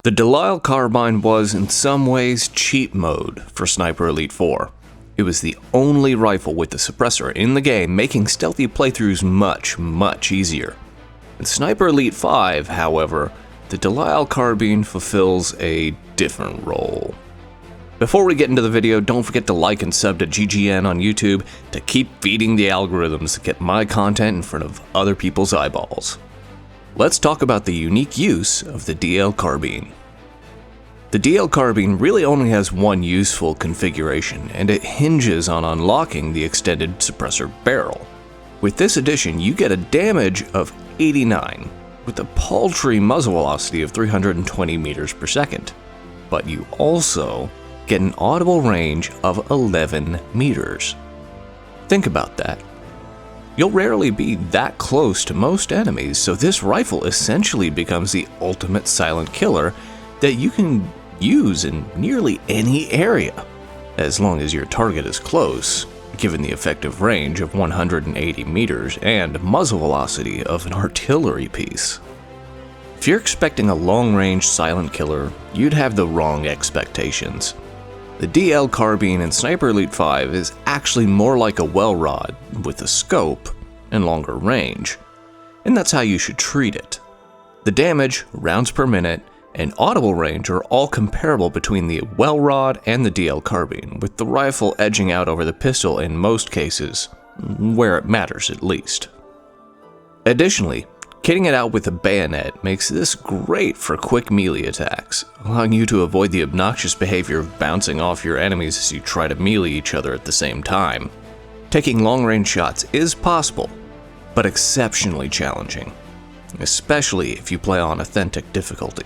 The Delisle Carbine was, in some ways, cheat mode for Sniper Elite 4. It was the only rifle with the suppressor in the game, making stealthy playthroughs much easier. In Sniper Elite 5, however, the Delisle Carbine fulfills a different role. Before we get into the video, don't forget to like and sub to GGN on YouTube to keep feeding the algorithms to get my content in front of other people's eyeballs. Let's talk about the unique use of the DL Carbine. The DL Carbine really only has one useful configuration, and it hinges on unlocking the extended suppressor barrel. With this addition, you get a damage of 89, with a paltry muzzle velocity of 320 meters per second. But you also get an audible range of 11 meters. Think about that. You'll rarely be that close to most enemies, so this rifle essentially becomes the ultimate silent killer that you can use in nearly any area, as long as your target is close, given the effective range of 180 meters and muzzle velocity of an artillery piece. If you're expecting a long-range silent killer, you'd have the wrong expectations. The DL Carbine in Sniper Elite 5 is actually more like a well rod with a scope and longer range, and that's how you should treat it. The damage, rounds per minute, and audible range are all comparable between the well rod and the DL Carbine, with the rifle edging out over the pistol in most cases, where it matters at least. Additionally, kitting it out with a bayonet makes this great for quick melee attacks, allowing you to avoid the obnoxious behavior of bouncing off your enemies as you try to melee each other at the same time. Taking long-range shots is possible, but exceptionally challenging, especially if you play on authentic difficulty.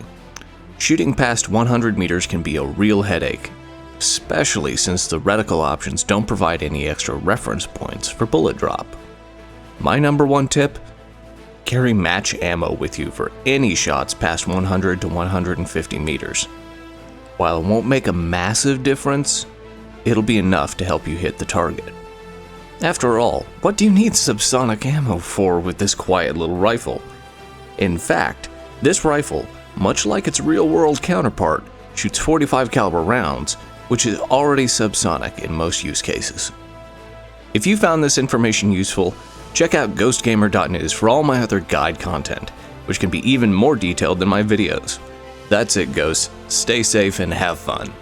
Shooting past 100 meters can be a real headache, especially since the reticle options don't provide any extra reference points for bullet drop. My number one tip: carry match ammo with you for any shots past 100 to 150 meters. While it won't make a massive difference, it'll be enough to help you hit the target. After all, what do you need subsonic ammo for with this quiet little rifle? In fact, this rifle, much like its real-world counterpart, shoots 45 caliber rounds, which is already subsonic in most use cases. If you found this information useful, check out ghostgamer.news for all my other guide content, which can be even more detailed than my videos. That's it, Ghosts. Stay safe and have fun.